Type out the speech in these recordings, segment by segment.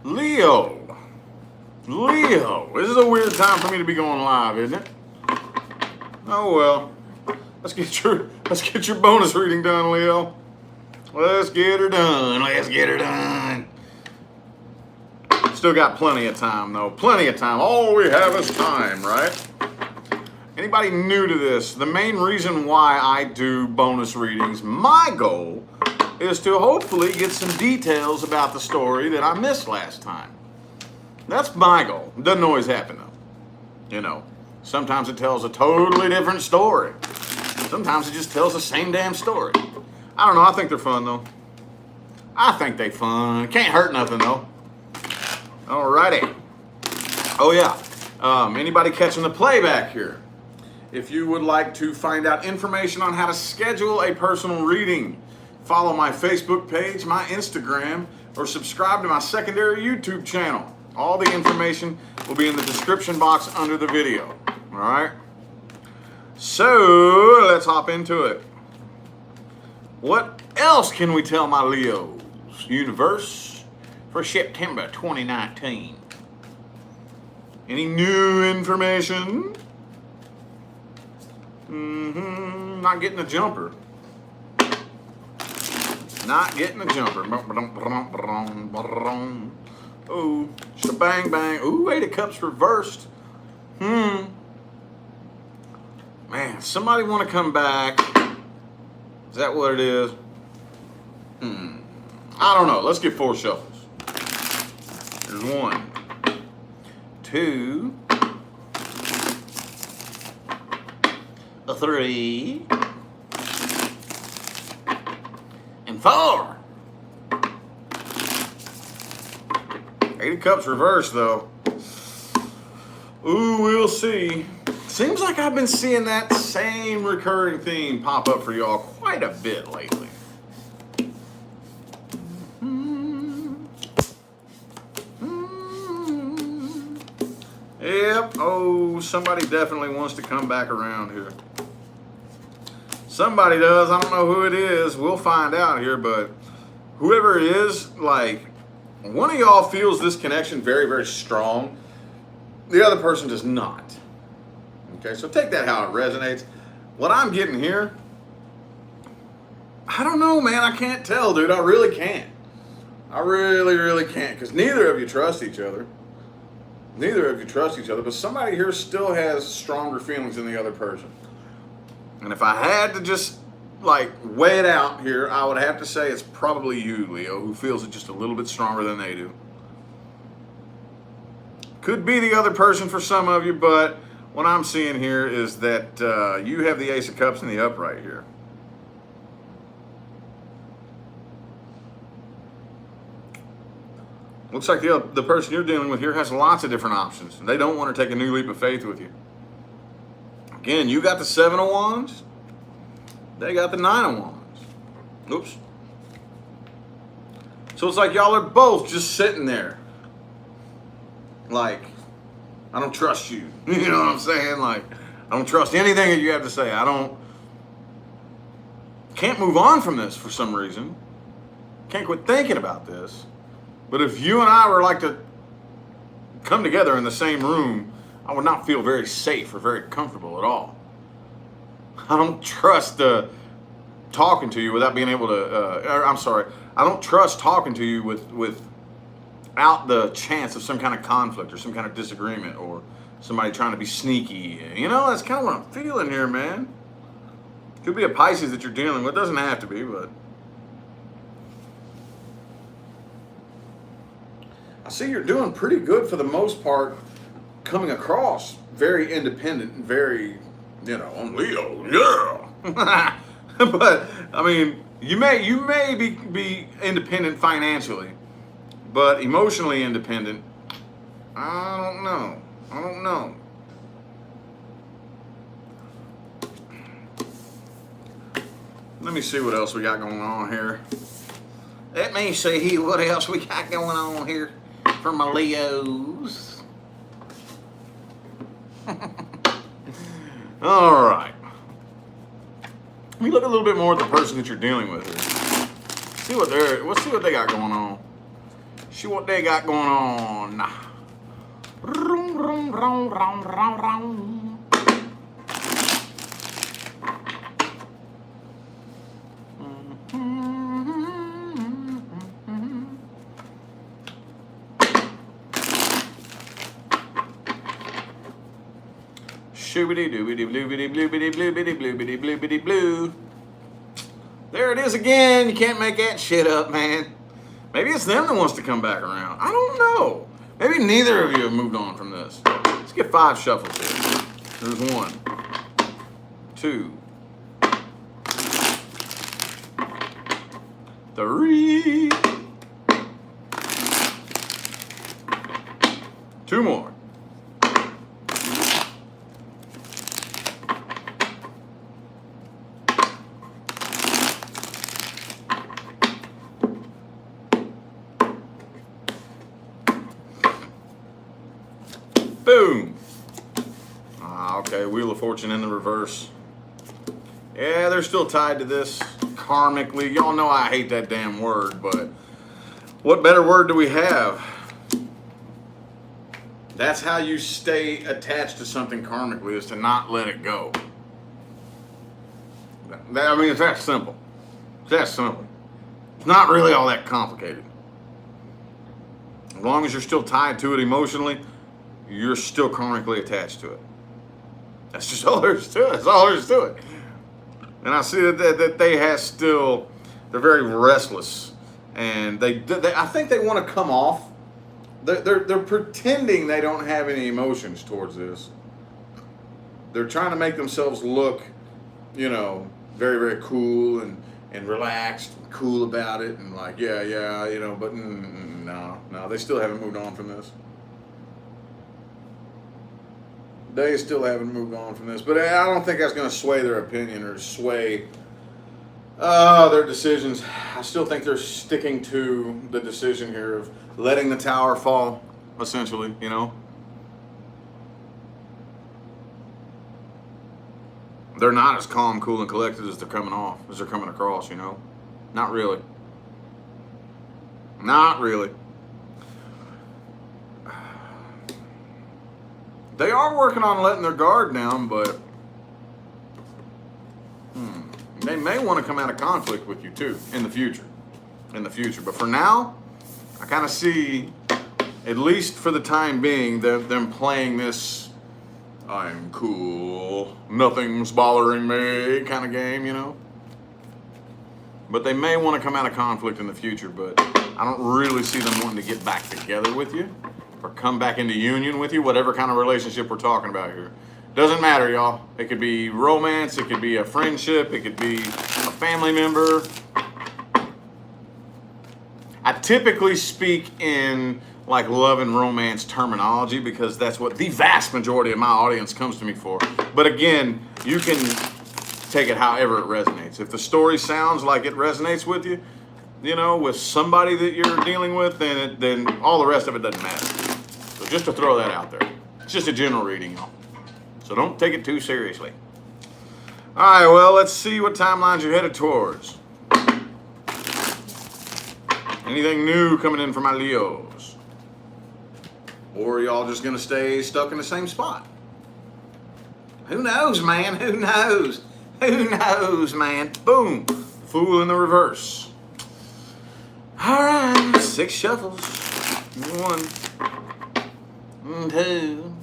Leo. This is a weird time for me to be going live, isn't it? Oh well. Let's get your bonus reading done, Leo. Let's get her done. Still got plenty of time, though. Plenty of time. All we have is time, right? Anybody new to this, the main reason why I do bonus readings, my goal is to hopefully get some details about the story that I missed last time. That's my goal. It doesn't always happen, though. You know, sometimes it tells a totally different story. Sometimes it just tells the same damn story. I don't know. I think they're fun, though. I think they fun. Can't hurt nothing, though. Alrighty. Oh, yeah. Anybody catching the playback here? If you would like to find out information on how to schedule a personal reading, follow my Facebook page, my Instagram, or subscribe to my secondary YouTube channel. All the information will be in the description box under the video. All right? So, let's hop into it. What else can we tell my Leos? Universe for September 2019. Any new information? Not getting a jumper. Not getting a jumper. Oh, shebang bang. Ooh, 8 of Cups reversed. Man, somebody want to come back. Is that what it is? I don't know. Let's get 4 shuffles. There's 1, 2, 3, and 4. 8 of Cups reversed, though. Ooh, we'll see. Seems like I've been seeing that same recurring theme pop up for y'all quite a bit lately. Yep. Oh, somebody definitely wants to come back around here. Somebody does. I don't know who it is. We'll find out here, but whoever it is, like, one of y'all feels this connection very, very strong. The other person does not. Okay, so take that how it resonates. What I'm getting here, I don't know, man. I can't tell, dude. I really can't. I really, really can't, because neither of you trust each other. Neither of you trust each other, but somebody here still has stronger feelings than the other person. And if I had to just, like, weigh it out here, I would have to say it's probably you, Leo, who feels it just a little bit stronger than they do. Could be the other person for some of you, but what I'm seeing here is that you have the Ace of Cups in the upright here. Looks like the person you're dealing with here has lots of different options. They don't want to take a new leap of faith with you. Again, you got the 7 of Wands. They got the 9 of Wands. Oops. So it's like y'all are both just sitting there. Like, I don't trust you. You know what I'm saying? Like, I don't trust anything that you have to say. Can't move on from this for some reason. Can't quit thinking about this. But if you and I were like to come together in the same room, I would not feel very safe or very comfortable at all. I don't trust talking to you without being able to, I don't trust talking to you without the chance of some kind of conflict or some kind of disagreement or somebody trying to be sneaky. You know, that's kind of what I'm feeling here, man. Could be a Pisces that you're dealing with. It doesn't have to be, but I see you're doing pretty good for the most part, coming across very independent and very, you know, I'm Leo, yeah. But I mean, you may be independent financially, but emotionally independent, I don't know. Let me see what else we got going on here. Let me see what else we got going on here for my Leos. All right. Let me look a little bit more at the person that you're dealing with here. Let's see what they got going on. See what they got going on. Shoobity doobity bloobity bloobity bloobity bloobity bloobity blue. There it is again. You can't make that shit up, man. Maybe it's them that wants to come back around. I don't know. Maybe neither of you have moved on from this. Let's get 5 shuffles here. There's 1, 2, 3. 2 more. Boom. Okay, Wheel of Fortune in the reverse. Yeah, they're still tied to this karmically. Y'all know I hate that damn word, but what better word do we have? That's how you stay attached to something karmically, is to not let it go. I mean, it's that simple. It's that simple. It's not really all that complicated. As long as you're still tied to it emotionally, you're still karmically attached to it. That's just all there is to it. That's all there is to it. And I see that they have still, they're very restless, and they I think they want to come off. They're pretending they don't have any emotions towards this. They're trying to make themselves look, you know, very, very cool and relaxed, and cool about it, and like, yeah, you know, but no, they still haven't moved on from this. They still haven't moved on from this, but I don't think that's going to sway their opinion or sway their decisions. I still think they're sticking to the decision here of letting the tower fall, essentially, you know. They're not as calm, cool, and collected as they're coming across, you know. Not really. Not really. They are working on letting their guard down, but they may want to come out of conflict with you too in the future. But for now, I kind of see, at least for the time being, them playing this I'm cool, nothing's bothering me kind of game, you know. But they may want to come out of conflict in the future, but I don't really see them wanting to get back together with you or come back into union with you, whatever kind of relationship we're talking about here. Doesn't matter, y'all. It could be romance, it could be a friendship, it could be a family member. I typically speak in like love and romance terminology because that's what the vast majority of my audience comes to me for. But again, you can take it however it resonates. If the story sounds like it resonates with you, you know, with somebody that you're dealing with, then all the rest of it doesn't matter. So just to throw that out there. It's just a general reading, y'all. So don't take it too seriously. All right, well, let's see what timelines you're headed towards. Anything new coming in for my Leos? Or are y'all just going to stay stuck in the same spot? Who knows, man? Who knows? Who knows, man? Boom. Fool in the reverse. All right, 6 shuffles. 1, 2,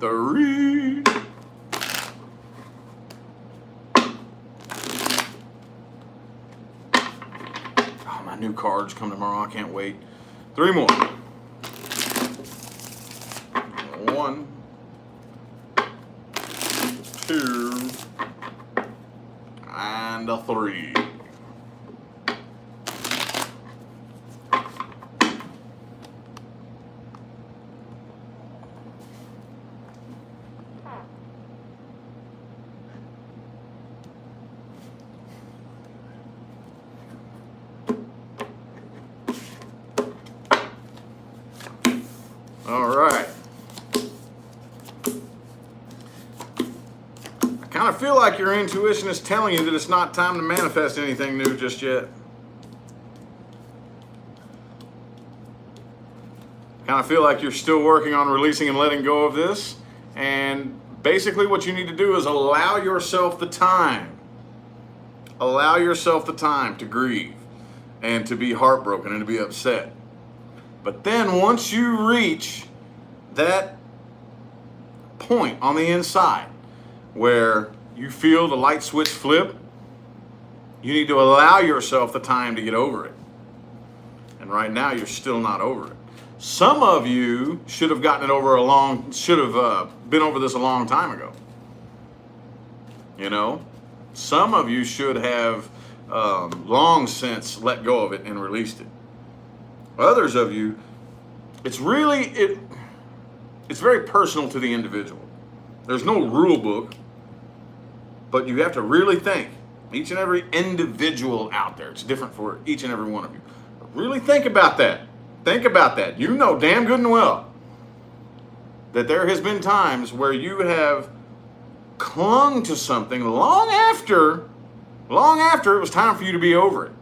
3. Oh, my new cards come tomorrow. I can't wait. 3 more. 1, 2, and a 3. All right. I kind of feel like your intuition is telling you that it's not time to manifest anything new just yet. kind of feel like you're still working on releasing and letting go of this. And basically what you need to do is allow yourself the time. Allow yourself the time to grieve and to be heartbroken and to be upset. But then once you reach that point on the inside where you feel the light switch flip, you need to allow yourself the time to get over it. And right now you're still not over it. Some of you should have gotten it over been over this a long time ago. You know, some of you should have long since let go of it and released it. Others of you, it's very personal to the individual. There's no rule book, but you have to really think. Each and every individual out there, it's different for each and every one of you. Really think about that. Think about that. You know damn good and well that there has been times where you have clung to something long after it was time for you to be over it,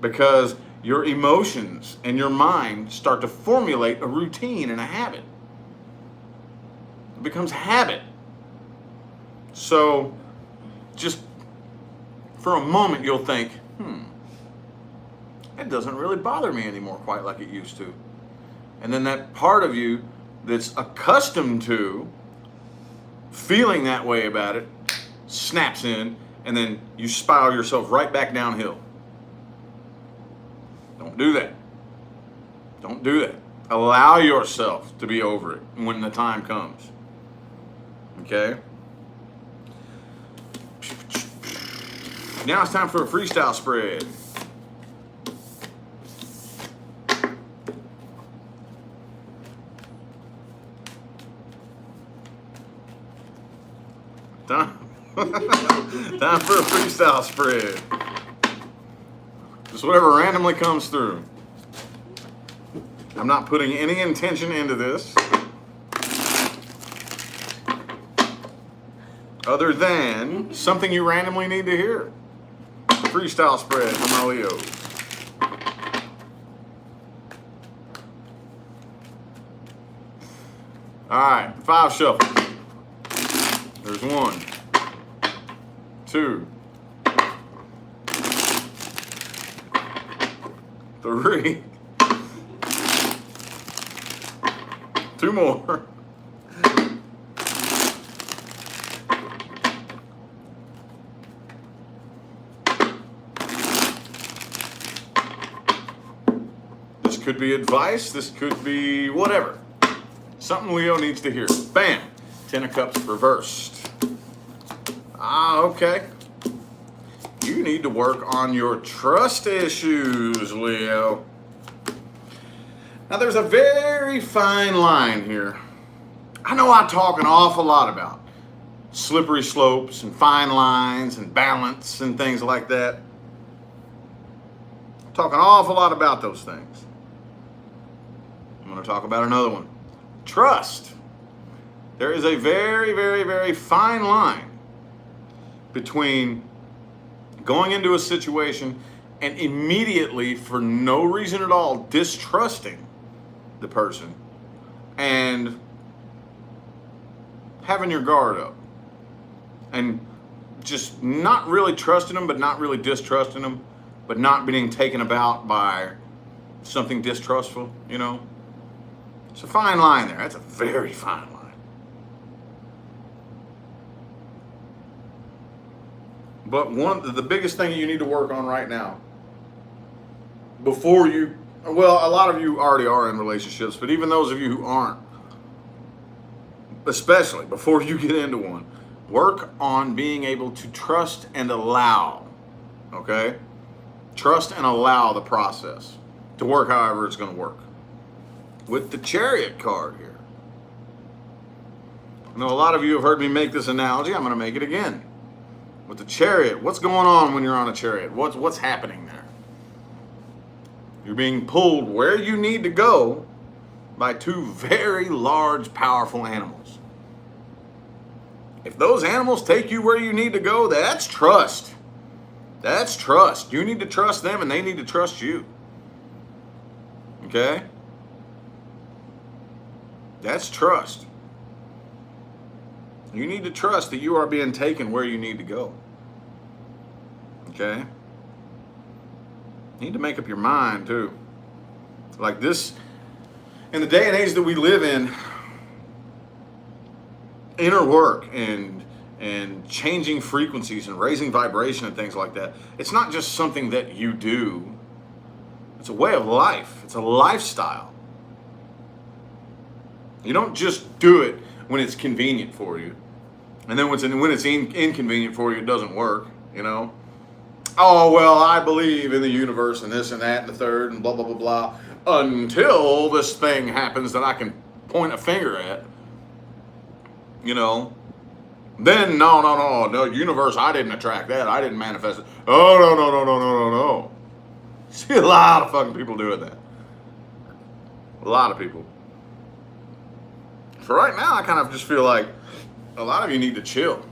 because your emotions and your mind start to formulate a routine and a habit. It becomes habit. So just for a moment you'll think, it doesn't really bother me anymore quite like it used to. And then that part of you that's accustomed to feeling that way about it snaps in, and then you spiral yourself right back downhill. Don't do that. Don't do that. Allow yourself to be over it when the time comes. Okay? Now it's time for a freestyle spread. Time for a freestyle spread. Just whatever randomly comes through. I'm not putting any intention into this other than something you randomly need to hear. Freestyle spread from my Leos. All right, 5 shuffles. There's 1, 2, 3, 2 more. This could be advice, this could be whatever. Something Leo needs to hear. Bam! 10 of Cups reversed. Okay. You need to work on your trust issues, Leo. Now, there's a very fine line here. I know I talk an awful lot about slippery slopes and fine lines and balance and things like that. I talk an awful lot about those things. I'm going to talk about another one. Trust. There is a very, very, very fine line between going into a situation and immediately, for no reason at all, distrusting the person and having your guard up and just not really trusting them, but not really distrusting them, but not being taken about by something distrustful, you know? It's a fine line there. That's a very fine line. But the biggest thing you need to work on right now, before you, well, a lot of you already are in relationships, but even those of you who aren't, especially before you get into one, work on being able to trust and allow, okay? Trust and allow the process to work however it's going to work. With the Chariot card here, I know a lot of you have heard me make this analogy. I'm going to make it again. With the Chariot, what's going on when you're on a chariot? What's happening there? You're being pulled where you need to go by 2 very large, powerful animals. If those animals take you where you need to go, that's trust. That's trust. You need to trust them and they need to trust you. Okay? That's trust. You need to trust that you are being taken where you need to go. Okay? You need to make up your mind too. Like this, in the day and age that we live in, inner work and changing frequencies and raising vibration and things like that, it's not just something that you do. It's a way of life. It's a lifestyle. You don't just do it when it's convenient for you. And then when it's inconvenient for you, it doesn't work, you know? Oh, well, I believe in the universe and this and that and the third and blah, blah, blah, blah. Until this thing happens that I can point a finger at, you know? Then, no, universe, I didn't attract that. I didn't manifest it. Oh, no. See a lot of fucking people doing that. A lot of people. For right now, I kind of just feel like a lot of you need to chill.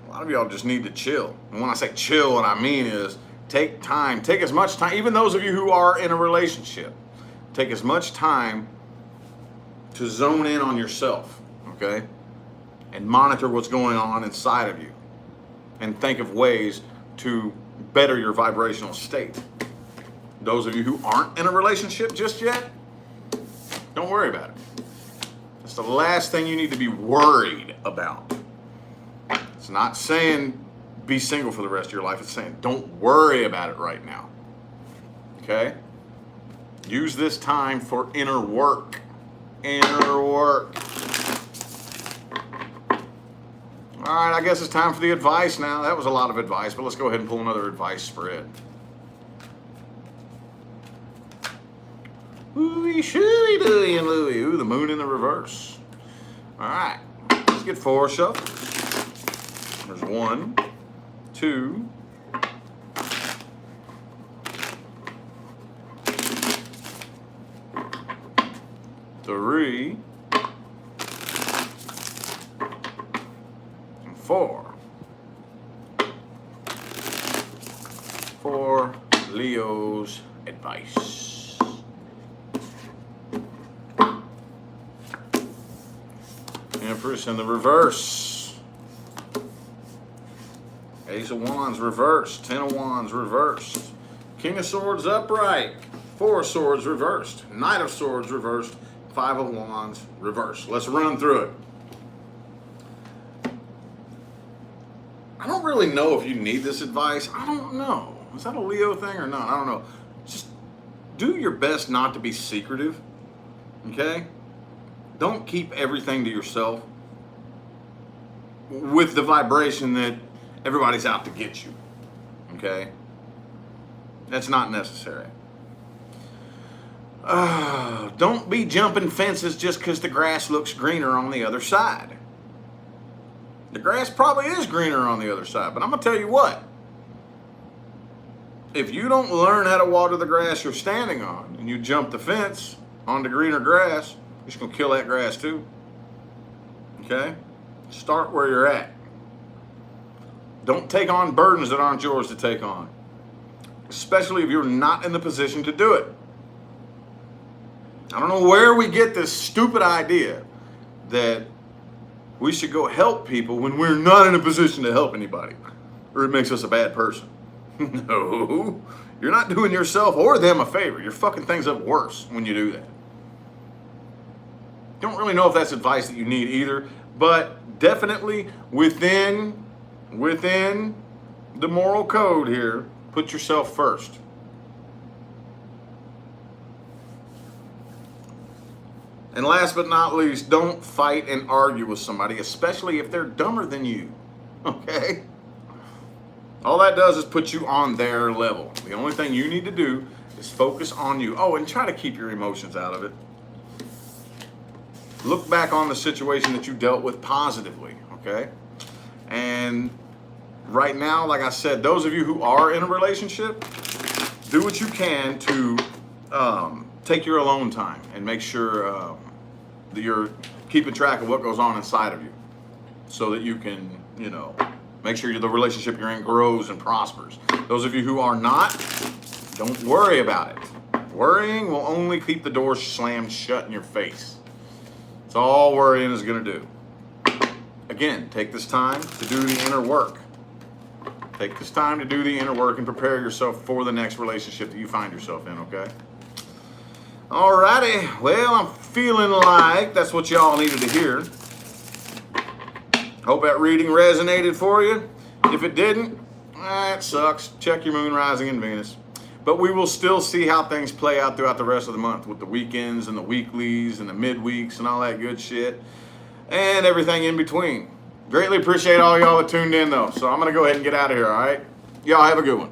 A lot of y'all just need to chill. And when I say chill, what I mean is take time. Take as much time. Even those of you who are in a relationship, take as much time to zone in on yourself, okay? And monitor what's going on inside of you. And think of ways to better your vibrational state. Those of you who aren't in a relationship just yet, don't worry about it. It's the last thing you need to be worried about. It's not saying be single for the rest of your life. It's saying don't worry about it right now. Okay? Use this time for inner work. Inner work. All right, I guess it's time for the advice now. That was a lot of advice, but let's go ahead and pull another advice spread. Ooey, shooey, dooey, and Louie. Ooh, the moon in the reverse. All right, let's get 4 shuffled. There's 1, 2, 3, and 4. For Leo's advice. Empress in the reverse. Ace of Wands reversed. 10 of Wands reversed. King of Swords upright. 4 of Swords reversed. Knight of Swords reversed. 5 of Wands reversed. Let's run through it. I don't really know if you need this advice. I don't know. Is that a Leo thing or not? I don't know. Just do your best not to be secretive. Okay? Don't keep everything to yourself with the vibration that everybody's out to get you. Okay? That's not necessary. Don't be jumping fences just because the grass looks greener on the other side. The grass probably is greener on the other side, but I'm going to tell you what. If you don't learn how to water the grass you're standing on and you jump the fence onto greener grass, you're just going to kill that grass too. Okay? Start where you're at. Don't take on burdens that aren't yours to take on. Especially if you're not in the position to do it. I don't know where we get this stupid idea that we should go help people when we're not in a position to help anybody. Or it makes us a bad person. No. You're not doing yourself or them a favor. You're fucking things up worse when you do that. Don't really know if that's advice that you need either, but definitely within the moral code here, put yourself first. And last but not least, don't fight and argue with somebody, especially if they're dumber than you. Okay? All that does is put you on their level. The only thing you need to do is focus on you. Oh, and try to keep your emotions out of it. Look back on the situation that you dealt with positively, okay? And right now, like I said, those of you who are in a relationship, do what you can to take your alone time and make sure that you're keeping track of what goes on inside of you so that you can, you know, make sure the relationship you're in grows and prospers. Those of you who are not, don't worry about it. Worrying will only keep the door slammed shut in your face. That's all worrying is going to do. Again, take this time to do the inner work. Take this time to do the inner work and prepare yourself for the next relationship that you find yourself in, okay? Alrighty, well, I'm feeling like that's what y'all needed to hear. Hope that reading resonated for you. If it didn't, it sucks. Check your moon rising in Venus. But we will still see how things play out throughout the rest of the month with the weekends and the weeklies and the midweeks and all that good shit and everything in between. Greatly appreciate all y'all that tuned in, though. So I'm going to go ahead and get out of here, all right? Y'all have a good one.